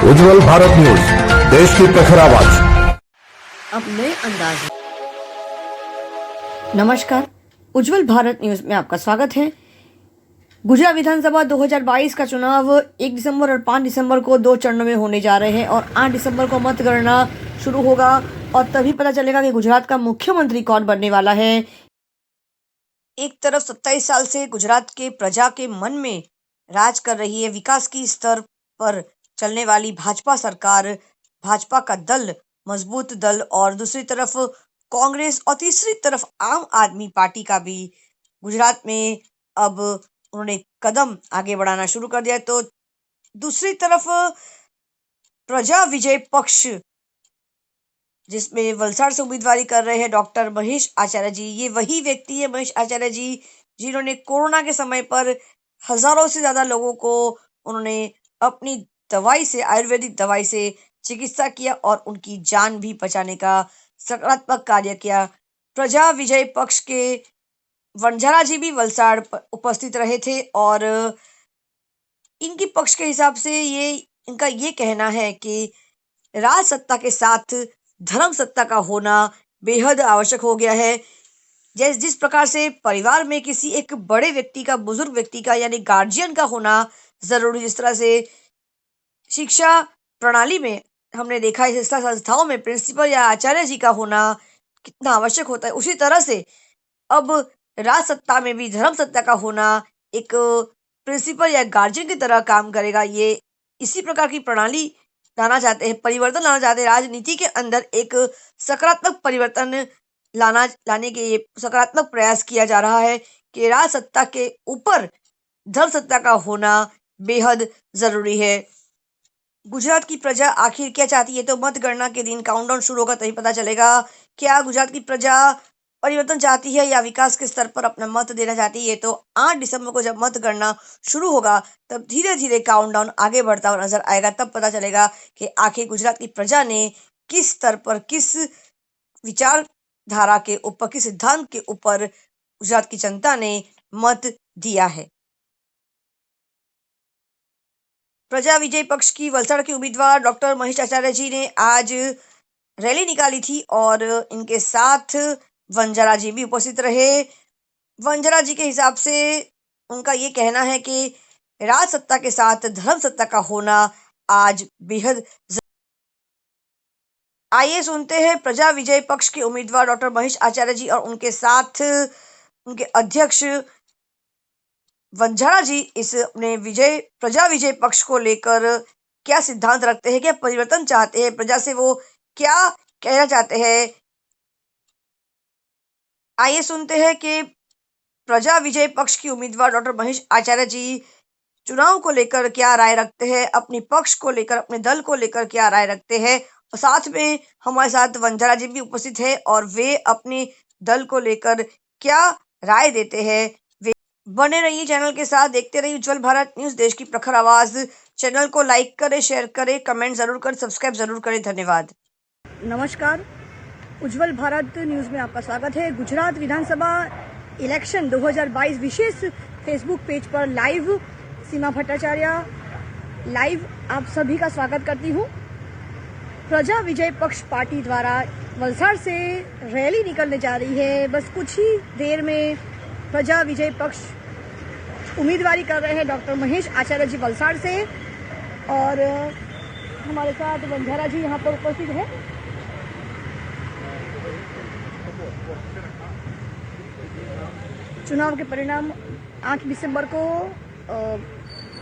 उज्जवल Bharat news, देश की प्रखर आवाज। अब नए अंदाज में। नमस्कार, उज्जवल भारत न्यूज में आपका स्वागत है। गुजरात विधानसभा 2022 का चुनाव 1 दिसंबर और 5 दिसंबर को 2 चरणों में होने जा रहे हैं और 8 दिसंबर को मतगणना शुरू होगा और तभी पता चलेगा कि गुजरात का मुख्यमंत्री कौन बनने वाला है। एक तरफ 27 साल से गुजरात के प्रजा के मन में राज कर रही है विकास की स्तर पर चलने वाली भाजपा सरकार, भाजपा का दल, मजबूत दल, और दूसरी तरफ कांग्रेस और तीसरी तरफ आम आदमी पार्टी का भी गुजरात में अब उन्होंने कदम आगे बढ़ाना शुरू कर दिया। तो दूसरी तरफ प्रजा विजय पक्ष, जिसमें वलसाड़ से उम्मीदवारी कर रहे हैं डॉक्टर महेश आचार्य जी। ये वही व्यक्ति है, महेश आचार्य जी, जिन्होंने कोरोना के समय पर हजारों से ज्यादा लोगों को उन्होंने अपनी दवाई से, आयुर्वेदिक दवाई से चिकित्सा किया और उनकी जान भी बचाने का सकारात्मक कार्य किया। प्रजा विजय पक्ष के वंजारा जी भी वलसाड़ उपस्थित रहे थे और इनकी पक्ष के हिसाब से इनका ये कहना है कि राज सत्ता के साथ धर्म सत्ता का होना बेहद आवश्यक हो गया है। जिस प्रकार से परिवार में किसी एक बड़े व्यक्ति का, बुजुर्ग व्यक्ति का, यानी गार्जियन का होना जरूरी, जिस तरह से शिक्षा प्रणाली में हमने देखा है, शिक्षा संस्थाओं में प्रिंसिपल या आचार्य जी का होना कितना आवश्यक होता है, उसी तरह से अब राज सत्ता में भी धर्म सत्ता का होना एक प्रिंसिपल या गार्जियन की तरह काम करेगा। ये इसी प्रकार की प्रणाली लाना चाहते हैं, परिवर्तन लाना चाहते हैं। राजनीति के अंदर एक सकारात्मक परिवर्तन लाने के ये सकारात्मक प्रयास किया जा रहा है कि राज सत्ता के ऊपर धर्म सत्ता का होना बेहद जरूरी है। गुजरात की प्रजा आखिर क्या चाहती है, तो मतगणना के दिन काउंटडाउन शुरू होगा तभी पता चलेगा। क्या गुजरात की प्रजा परिवर्तन चाहती है या विकास के स्तर पर अपना मत देना चाहती है? तो 8 दिसंबर को जब मतगणना शुरू होगा तब धीरे धीरे काउंटडाउन आगे बढ़ता हुआ नजर आएगा। तब पता चलेगा कि आखिर गुजरात की प्रजा ने किस स्तर पर, किस विचारधारा के ऊपर, किस सिद्धांत के ऊपर गुजरात की जनता ने मत दिया है। प्रजा विजय पक्ष की वलसाड़ के उम्मीदवार डॉक्टर महेश आचार्य जी ने आज रैली निकाली थी और इनके साथ वंजारा जी भी उपस्थित रहे। वंजारा जी के हिसाब से उनका ये कहना है कि राज सत्ता के साथ धर्म सत्ता का होना आज बेहद। आइए सुनते हैं प्रजा विजय पक्ष के उम्मीदवार डॉक्टर महेश आचार्य जी और उनके साथ उनके अध्यक्ष वंजारा जी इस अपने प्रजा विजय पक्ष को लेकर क्या सिद्धांत रखते हैं, क्या परिवर्तन चाहते हैं, प्रजा से वो क्या कहना चाहते हैं। आइए सुनते हैं कि प्रजा विजय पक्ष की उम्मीदवार डॉक्टर महेश आचार्य जी चुनाव को लेकर क्या राय रखते हैं, अपने पक्ष को लेकर, अपने दल को लेकर क्या राय रखते हैं। और साथ में हमारे साथ वंजारा जी भी उपस्थित है और वे अपने दल को लेकर क्या राय देते हैं। वे बने रहिए चैनल के साथ, देखते रहिए उज्जवल भारत न्यूज, देश की प्रखर आवाज। चैनल को लाइक करें, शेयर करें, कमेंट जरूर करें, सब्सक्राइब जरूर करें। धन्यवाद। नमस्कार, उज्जवल भारत न्यूज में आपका स्वागत है। गुजरात विधानसभा इलेक्शन 2022 विशेष फेसबुक पेज पर लाइव सीमा भट्टाचार्य लाइव आप सभी का स्वागत करती हूँ। प्रजा विजय पक्ष पार्टी द्वारा वलसाड़ से रैली निकलने जा रही है। बस कुछ ही देर में प्रजा विजय पक्ष उम्मीदवारी कर रहे हैं डॉक्टर महेश आचार्य जी वलसाड़ से और हमारे साथ वंजारा जी यहाँ पर उपस्थित है। चुनाव के परिणाम 8 दिसंबर को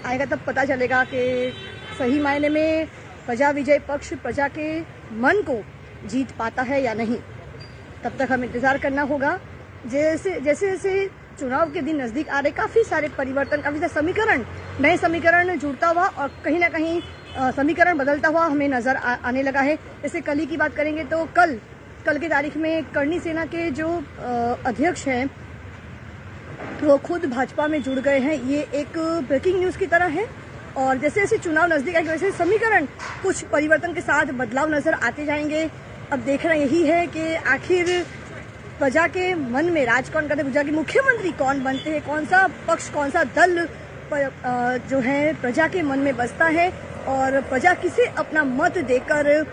आएगा, तब पता चलेगा कि सही मायने में प्रजा विजय पक्ष प्रजा के मन को जीत पाता है या नहीं। तब तक हमें इंतजार करना होगा। जैसे जैसे चुनाव के दिन नजदीक आ रहे, काफी सारे परिवर्तन, काफी सारे समीकरण, नए समीकरण जुड़ता हुआ और कहीं ना कहीं समीकरण बदलता हुआ हमें नजर आने लगा है। जैसे कल ही की बात करेंगे तो कल की तारीख में करणी सेना के जो अध्यक्ष हैं वो खुद भाजपा में जुड़ गए हैं। ये एक ब्रेकिंग न्यूज की तरह है और जैसे जैसे चुनाव नजदीक आएंगे वैसे समीकरण कुछ परिवर्तन के साथ बदलाव नजर आते जाएंगे। अब देखना यही है कि आखिर प्रजा के मन में राज कौन करते, प्रजा के मुख्यमंत्री कौन बनते हैं, कौन सा पक्ष, कौन सा दल जो है प्रजा के मन में बसता है और प्रजा किसे अपना मत देकर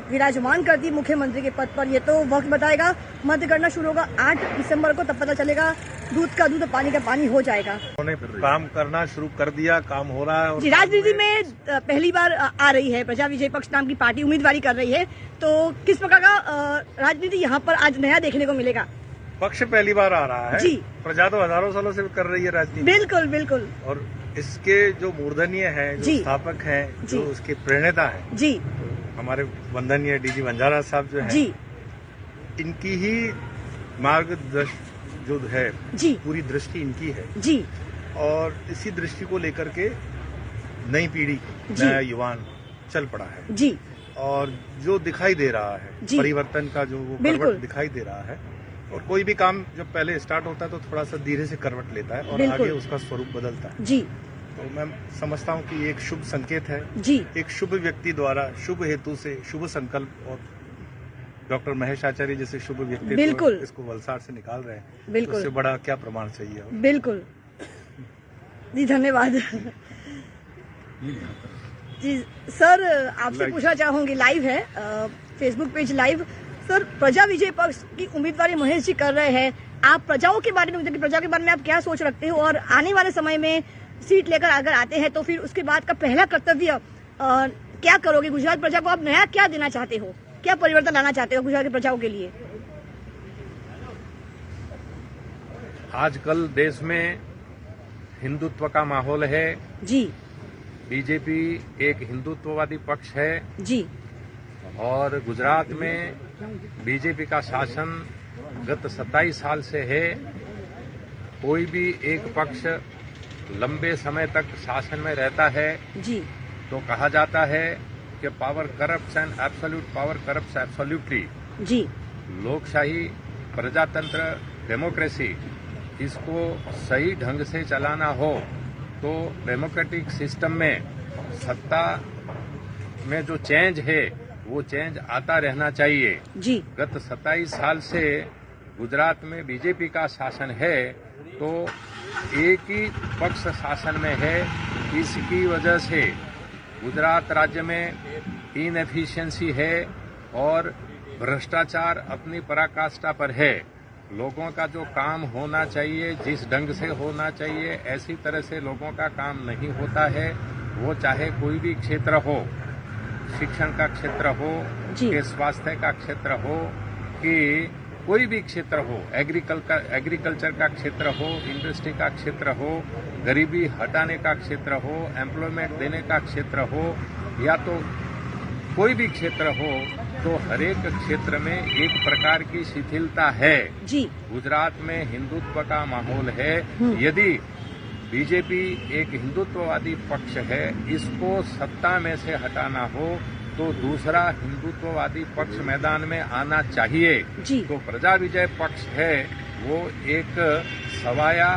विराजमान करती मुख्यमंत्री के पद पर, ये तो वक्त बताएगा। मतगणना शुरू होगा 8 दिसंबर को, तब पता चलेगा। दूध का दूध, पानी का पानी हो जाएगा। उन्होंने काम करना शुरू कर दिया, काम हो रहा है। और जी, राजनीति में पहली बार आ रही है प्रजा विजय पक्ष नाम की पार्टी, उम्मीदवारी कर रही है, तो किस प्रकार का राजनीति यहाँ पर आज नया देखने को मिलेगा? पक्ष पहली बार आ रहा है जी। प्रजा तो हजारों सालों से कर रही है राजनीति। बिल्कुल बिल्कुल। और इसके जो मूर्धन्य हैं, जो जी। स्थापक हैं, जी। जो उसके प्रेरणेता हैं, जी, हमारे वंदनीय डीजी वंजारा साहब जो हैं, जी, इनकी ही मार्गदर्शन जो है, जी, पूरी दृष्टि इनकी है। जी, और इसी दृष्टि को लेकर के नई पीढ़ी, जी। नया युवान चल पड़ा है। जी, और जो दिखाई दे रहा है जी। परिवर्तन का जो वो बिल्कुल। करवट दिखाई दे रहा है। और कोई भी काम जब पहले स्टार्ट होता है तो थोड़ा सा धीरे से करवट लेता है और बिल्कुल। आगे उसका स्वरूप बदलता है। जी, तो मैं समझता हूँ कि ये एक शुभ संकेत है। जी, एक शुभ व्यक्ति द्वारा शुभ हेतु से शुभ संकल्प, और डॉक्टर महेश आचार्य जैसे शुभ व्यक्ति बिल्कुल। इसको वलसाड़ से निकाल रहे हैं। बिल्कुल। तो उससे बड़ा क्या प्रमाण चाहिए? बिल्कुल। जी, धन्यवाद। जी सर, आपसे पूछना चाहूंगी, लाइव है फेसबुक पेज लाइव। सर, प्रजा विजय पक्ष की उम्मीदवारी महेश जी कर रहे हैं। आप प्रजाओं के बारे में, प्रजा के बारे में आप क्या सोच रखते हो, और आने वाले समय में सीट लेकर अगर आते हैं तो फिर उसके बाद का पहला कर्तव्य क्या करोगे? गुजरात प्रजा को आप नया क्या देना चाहते हो, क्या परिवर्तन लाना चाहते हो गुजरात की प्रजाओं के लिए? आजकल देश में हिंदुत्व का माहौल है। जी, बीजेपी एक हिंदुत्ववादी पक्ष है जी, और गुजरात में बीजेपी का शासन गत 27 साल से है। कोई भी एक पक्ष लंबे समय तक शासन में रहता है जी, तो कहा जाता है कि power corrupts and absolute power corrupts absolutely. जी, लोकशाही, प्रजातंत्र, डेमोक्रेसी, इसको सही ढंग से चलाना हो तो डेमोक्रेटिक सिस्टम में सत्ता में जो चेंज है वो चेंज आता रहना चाहिए। जी, गत 27 साल से गुजरात में बीजेपी का शासन है तो एक ही पक्ष शासन में है। इसकी वजह से गुजरात राज्य में इनएफिशिएंसी है और भ्रष्टाचार अपनी पराकाष्ठा पर है। लोगों का जो काम होना चाहिए, जिस ढंग से होना चाहिए, ऐसी तरह से लोगों का काम नहीं होता है। वो चाहे कोई भी क्षेत्र हो, शिक्षण का क्षेत्र हो, कि स्वास्थ्य का क्षेत्र हो, कि कोई भी क्षेत्र हो, एग्रीकल्चर का क्षेत्र हो, इंडस्ट्री का क्षेत्र हो, गरीबी हटाने का क्षेत्र हो, एम्प्लॉयमेंट देने का क्षेत्र हो, या तो कोई भी क्षेत्र हो, तो हर एक क्षेत्र में एक प्रकार की शिथिलता है। जी, गुजरात में हिंदुत्व का माहौल है। यदि बीजेपी एक हिंदुत्ववादी पक्ष है, इसको सत्ता में से हटाना हो तो दूसरा हिंदुत्ववादी पक्ष मैदान में आना चाहिए। जी। तो प्रजा विजय पक्ष है वो एक सवाया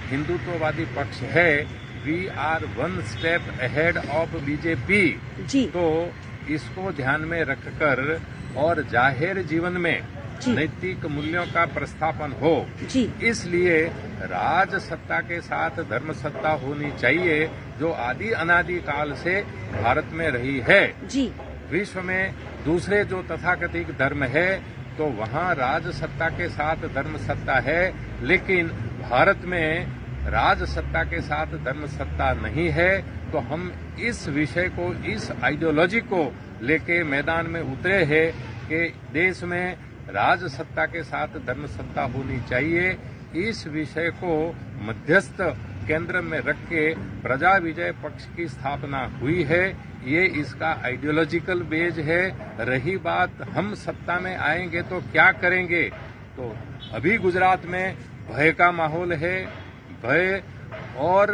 हिंदुत्ववादी पक्ष है। We are one step ahead of BJP. जी। तो इसको ध्यान में रखकर और जाहिर जीवन में जी। नैतिक मूल्यों का प्रस्थापन हो, जी। इसलिए राज सत्ता के साथ धर्म सत्ता होनी चाहिए, जो आदि अनादि काल से भारत में रही है। जी। विश्व में दूसरे जो तथाकथित धर्म है तो वहाँ राज सत्ता के साथ धर्म सत्ता है, लेकिन भारत में राज सत्ता के साथ धर्म सत्ता नहीं है। तो हम इस विषय को, इस आइडियोलॉजी को लेके मैदान में उतरे हैं कि देश में राज सत्ता के साथ धर्म सत्ता होनी चाहिए। इस विषय को मध्यस्थ केंद्र में रख के प्रजा विजय पक्ष की स्थापना हुई है। ये इसका आइडियोलॉजिकल बेज है। रही बात हम सत्ता में आएंगे तो क्या करेंगे, तो अभी गुजरात में भय का माहौल है। भय और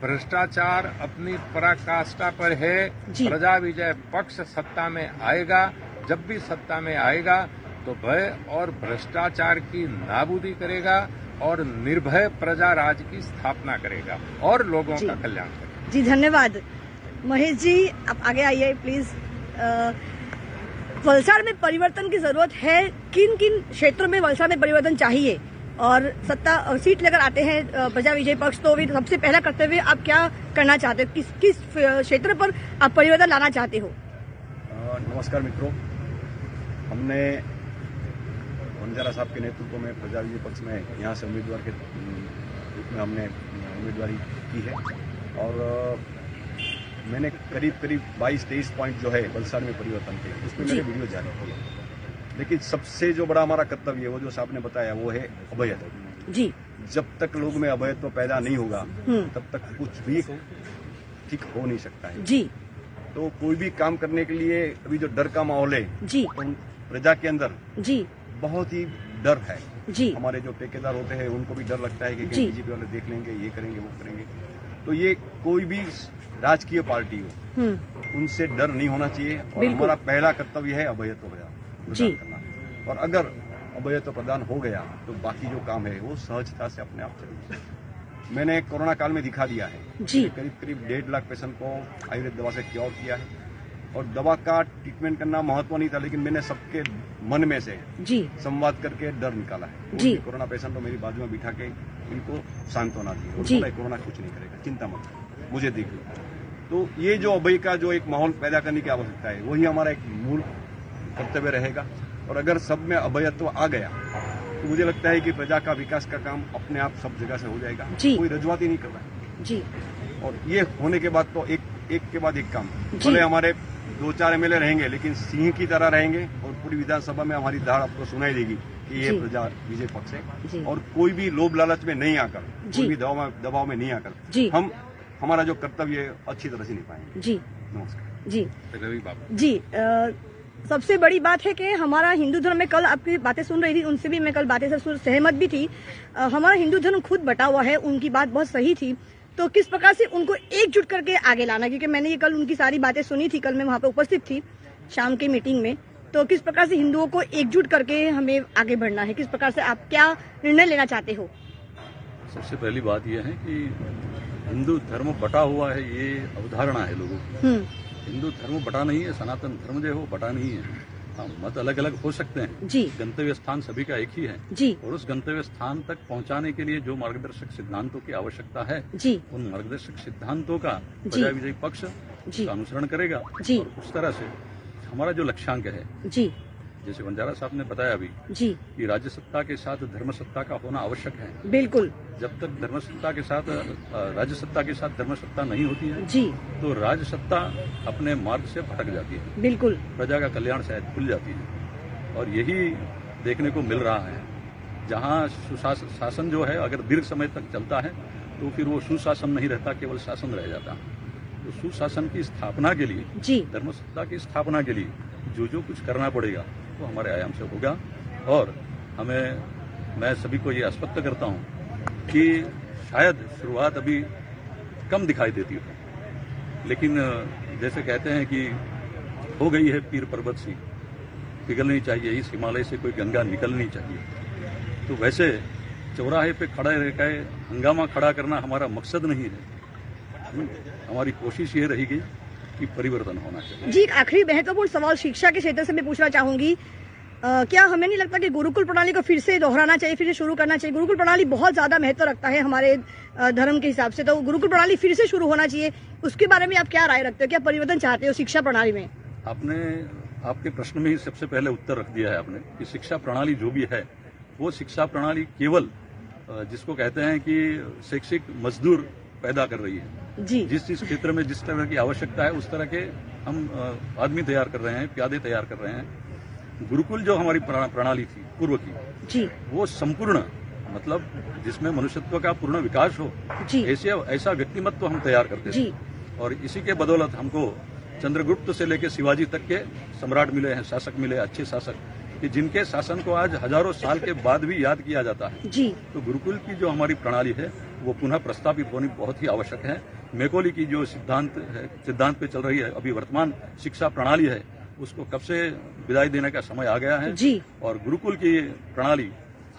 भ्रष्टाचार अपनी पराकाष्ठा पर है। प्रजा विजय पक्ष सत्ता में आएगा, जब भी सत्ता में आएगा तो भय और भ्रष्टाचार की नाबूदी करेगा और निर्भय प्रजा राज की स्थापना करेगा और लोगों का कल्याण करेगा। जी, धन्यवाद। महेश जी, आप आगे आइए प्लीज। वलसाड़ में परिवर्तन की जरूरत है। किन किन क्षेत्रों में वलसाड़ में परिवर्तन चाहिए, और सत्ता सीट लेकर आते हैं प्रजा विजय पक्ष, तो भी सबसे पहला कर्तव्य आप क्या करना चाहते हो, किस क्षेत्र पर आप परिवर्तन लाना चाहते हो? नमस्कार मित्रों, हमने वंजारा साहब के नेतृत्व में प्रजा विजय पक्ष में यहाँ से उम्मीदवार के रूप में हमने उम्मीदवारी की है और मैंने करीब 22-23 पॉइंट जो है वलसाड़ में परिवर्तन के, उसमें मेरे वीडियो जारी किए। लेकिन सबसे जो बड़ा हमारा कर्तव्य है वो जो साहब ने बताया वो है अभयत्व जी। जब तक लोग में अभयत्व पैदा नहीं होगा तब तक कुछ भी ठीक हो नहीं सकता है जी। तो कोई भी काम करने के लिए अभी जो डर का माहौल है जी, तो प्रजा के अंदर जी बहुत ही डर है जी। हमारे जो ठेकेदार होते हैं उनको भी डर लगता है कि बीजेपी वाले देख लेंगे, ये करेंगे, वो करेंगे। तो ये कोई भी राजकीय पार्टी हो उनसे डर नहीं होना चाहिए और हमारा पहला कर्तव्य है अभयत्व प्रदान करना। और अगर अभयत्व प्रदान हो गया तो बाकी जो काम है वो सहजता से अपने आप चलेगा। मैंने कोरोना काल में दिखा दिया है जी, करीब 1.5 लाख पेशेंट को आयुर्वेद दवा से क्योर किया है और दवा का ट्रीटमेंट करना महत्व नहीं था, लेकिन मैंने सबके मन में से जी संवाद करके डर निकाला है जी। कोरोना पेशेंट को मेरी बाजू में बिठा के इनको सांत्वना दी और कोरोना कुछ नहीं करेगा, चिंता मत करो, मुझे देख लो। तो ये जो अभय का जो एक माहौल पैदा करने की आवश्यकता है वही हमारा एक मूल कर्तव्य रहेगा। और अगर सब में अभयत्व आ गया तो मुझे लगता है कि प्रजा का विकास का काम अपने आप सब जगह से हो जाएगा, कोई रजवाती नहीं कर रहा है जी। और ये होने के बाद तो एक के बाद एक काम, भले हमारे 2-4 एमएलए रहेंगे लेकिन सिंह की तरह रहेंगे और पूरी विधानसभा में हमारी धाड़ आपको सुनाई देगी कि ये प्रजा विजय पक्ष है। और कोई भी लोभ लालच में नहीं आकर, कोई भी दबाव में नहीं आकर हम हमारा जो कर्तव्य अच्छी तरह से निभाएंगे जी। नमस्कार जी। सबसे बड़ी बात है कि हमारा हिंदू धर्म में, कल आपकी बातें सुन रही थी, उनसे भी मैं कल बातें से सहमत भी थी। हमारा हिंदू धर्म खुद बटा हुआ है, उनकी बात बहुत सही थी। तो किस प्रकार से उनको एकजुट करके आगे लाना, क्योंकि मैंने ये कल उनकी सारी बातें सुनी थी, कल मैं वहां पे उपस्थित थी शाम की मीटिंग में। तो किस प्रकार से हिंदुओं को एकजुट करके हमें आगे बढ़ना है, किस प्रकार से आप क्या निर्णय लेना चाहते हो? सबसे पहली बात यह है कि हिंदू धर्म बटा हुआ है, ये अवधारणा है लोगों की। हिंदू धर्म बटा नहीं है, सनातन धर्म जो है बटा नहीं है। हाँ, मत अलग अलग हो सकते हैं जी, गंतव्य स्थान सभी का एक ही है जी। और उस गंतव्य स्थान तक पहुंचाने के लिए जो मार्गदर्शक सिद्धांतों की आवश्यकता है जी, उन मार्गदर्शक सिद्धांतों का प्रजा विजयी पक्ष का अनुसरण करेगा जी। और उस तरह से हमारा जो लक्ष्यांक है जी, जैसे वंजारा साहब ने बताया अभी जी कि राज्य सत्ता के साथ धर्म सत्ता का होना आवश्यक है। बिल्कुल, जब तक धर्म सत्ता के साथ राज्य सत्ता के साथ धर्म सत्ता नहीं होती है जी, तो राज्य सत्ता अपने मार्ग से भटक जाती है। बिल्कुल, प्रजा का कल्याण शायद भूल जाती है। और यही देखने को मिल रहा है, जहाँ सुशासन जो है अगर दीर्घ समय तक चलता है तो फिर वो सुशासन नहीं रहता, केवल शासन रह जाता है। तो सुशासन की स्थापना के लिए जी, धर्म सत्ता की स्थापना के लिए जो कुछ करना पड़ेगा वो हमारे आयाम से होगा। और मैं सभी को ये आश्वस्त करता हूँ कि शायद शुरुआत अभी कम दिखाई देती हो, लेकिन जैसे कहते हैं कि हो गई है पीर पर्वत सी, पिघलनी चाहिए, इस हिमालय से कोई गंगा निकलनी चाहिए। तो वैसे चौराहे पे खड़ा रहकर हंगामा खड़ा करना हमारा मकसद नहीं है। हमारी कोशिश ये रहेगी कि परिवर्तन होना चाहिए जी। एक आखिरी महत्वपूर्ण सवाल शिक्षा के क्षेत्र से मैं पूछना चाहूंगी, क्या हमें नहीं लगता कि गुरुकुल प्रणाली को फिर से दोहराना चाहिए, फिर से शुरू करना चाहिए? गुरुकुल प्रणाली बहुत ज्यादा महत्व रखता है हमारे धर्म के हिसाब से, तो गुरुकुल प्रणाली फिर से शुरू होना चाहिए, उसके बारे में आप क्या राय रखते हो? क्या परिवर्तन चाहते हो शिक्षा प्रणाली में? आपने आपके प्रश्न में ही सबसे पहले उत्तर रख दिया है आपने कि शिक्षा प्रणाली जो भी है वो शिक्षा प्रणाली केवल जिसको कहते हैं कि शैक्षिक मजदूर पैदा कर रही है जी। जिस क्षेत्र में जिस तरह की आवश्यकता है उस तरह के हम आदमी तैयार कर रहे हैं, प्यादे तैयार कर रहे हैं। गुरुकुल जो हमारी प्रणाली थी पूर्व की जी, वो संपूर्ण मतलब जिसमें मनुष्यत्व का पूर्ण विकास हो जी, ऐसा व्यक्तिमत्व हम तैयार करते थे। और इसी के बदौलत हमको चंद्रगुप्त से लेकर शिवाजी तक के सम्राट मिले हैं, शासक मिले, अच्छे शासक, कि जिनके शासन को आज हजारों साल के बाद भी याद किया जाता है जी। तो गुरुकुल की जो हमारी प्रणाली है वो पुनः प्रस्तावित होनी बहुत ही आवश्यक है। मैकॉले की जो सिद्धांत पे चल रही है अभी वर्तमान शिक्षा प्रणाली है, उसको कब से विदाई देने का समय आ गया है जी। और गुरुकुल की प्रणाली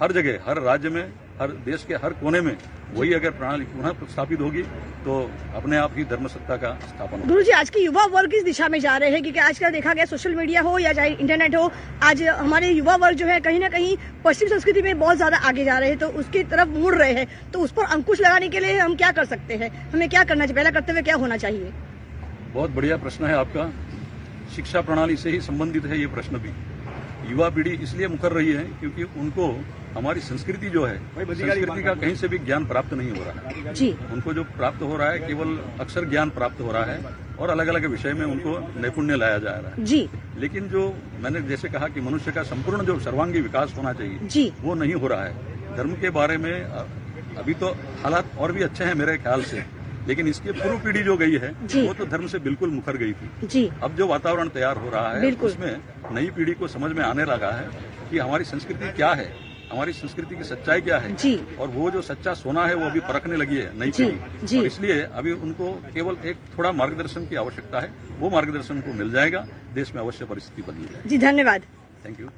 हर जगह, हर राज्य में हर देश के हर कोने में वही अगर प्रणाली पुनः स्थापित होगी तो अपने आप ही धर्म सत्ता का स्थापन होगा। गुरुजी, आज के युवा वर्ग इस दिशा में जा रहे हैं क्योंकि आजकल देखा गया सोशल मीडिया हो या चाहे इंटरनेट हो, आज हमारे युवा वर्ग जो है कहीं ना कहीं पश्चिम संस्कृति में बहुत ज्यादा आगे जा रहे हैं, तो उसकी तरफ मुड़ रहे हैं। तो उस पर अंकुश लगाने के लिए हम क्या कर सकते हैं, हमें क्या करना चाहिए, पहला कर्तव्य क्या होना चाहिए? बहुत बढ़िया प्रश्न है आपका। शिक्षा प्रणाली से ही संबंधित है ये प्रश्न भी। युवा पीढ़ी इसलिए मुकर रही है क्योंकि उनको हमारी संस्कृति जो है, संस्कृति का कहीं से भी ज्ञान प्राप्त नहीं हो रहा है जी। उनको जो प्राप्त हो रहा है केवल अक्षर ज्ञान प्राप्त हो रहा है और अलग अलग विषय में उनको नैपुण्य लाया जा रहा है जी। लेकिन जो मैंने जैसे कहा कि मनुष्य का संपूर्ण जो सर्वांगी विकास होना चाहिए जी। वो नहीं हो रहा है। धर्म के बारे में अभी तो हालात और भी अच्छे हैं मेरे ख्याल से, लेकिन इसकी पूर्व पीढ़ी जो गई है वो तो धर्म से बिल्कुल मुकर गई थी जी। अब जो वातावरण तैयार हो रहा है बिल्कुल। उसमें नई पीढ़ी को समझ में आने लगा है कि हमारी संस्कृति क्या है, हमारी संस्कृति की सच्चाई क्या है जी। और वो जो सच्चा सोना है वो अभी परखने लगी है नई जी। पीढ़ी जी। और इसलिए अभी उनको केवल एक थोड़ा मार्गदर्शन की आवश्यकता है। वो मार्गदर्शन को मिल जाएगा, देश में अवश्य परिस्थिति बदल जाएगी। जी, धन्यवाद। Thank you.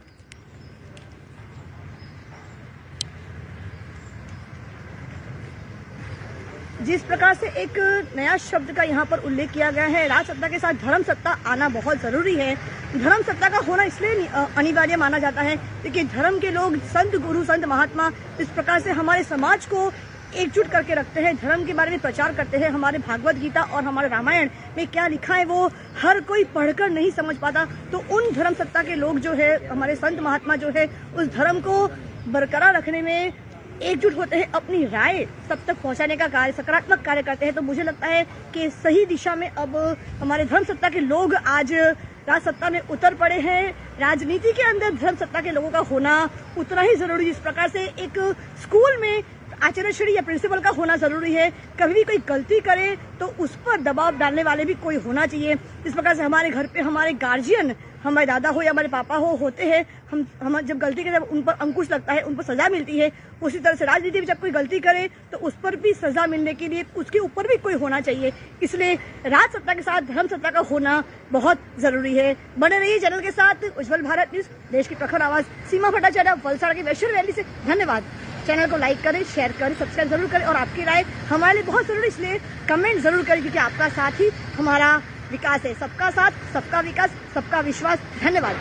जिस प्रकार से एक नया शब्द का यहाँ पर उल्लेख किया गया है, राज सत्ता के साथ धर्म सत्ता आना बहुत जरूरी है। धर्म सत्ता का होना इसलिए अनिवार्य माना जाता है क्योंकि धर्म के लोग, संत गुरु, संत महात्मा इस प्रकार से हमारे समाज को एकजुट करके रखते हैं, धर्म के बारे में प्रचार करते हैं। हमारे भागवत गीता और हमारे रामायण में क्या लिखा है वो हर कोई पढ़कर नहीं समझ पाता, तो उन धर्म सत्ता के लोग जो है, हमारे संत महात्मा जो है, उस धर्म को बरकरार रखने में एकजुट होते हैं, अपनी राय सब तक पहुंचाने का कार्य, सकारात्मक कार्य करते हैं। तो मुझे लगता है कि सही दिशा में अब हमारे धर्म सत्ता के लोग आज राज सत्ता में उतर पड़े हैं। राजनीति के अंदर धर्म सत्ता के लोगों का होना उतना ही जरूरी, जिस प्रकार से एक स्कूल में आचार्य या प्रिंसिपल का होना जरूरी है। कभी भी कोई गलती करे तो उस पर दबाव डालने वाले भी कोई होना चाहिए। इस प्रकार से हमारे घर पे हमारे गार्जियन, हमारे दादा हो या हमारे पापा होते हैं, हम जब गलती करें उन पर अंकुश लगता है, उन पर सजा मिलती है। उसी तरह से राजनीति में जब कोई गलती करे तो उस पर भी सजा मिलने के लिए उसके ऊपर भी कोई होना चाहिए। इसलिए राज सत्ता के साथ धर्म सत्ता का होना बहुत जरूरी है। बने रहिए चैनल के साथ। उज्जवल भारत न्यूज, देश की प्रखर आवाज। सीमा भट्टाचार्य, वलसाड़ की वैश्य रैली से धन्यवाद। चैनल को लाइक करें, शेयर करें, सब्सक्राइब जरूर करें और आपकी राय हमारे लिए बहुत जरूरी, इसलिए कमेंट जरूर करें क्योंकि आपका साथ ही हमारा विकास है। सबका साथ, सबका विकास, सबका विश्वास। धन्यवाद।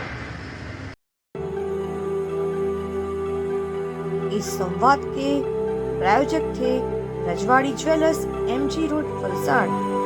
इस संवाद के प्रायोजक थे रजवाड़ी ज्वेलर्स, MG रोड, वलसाड़।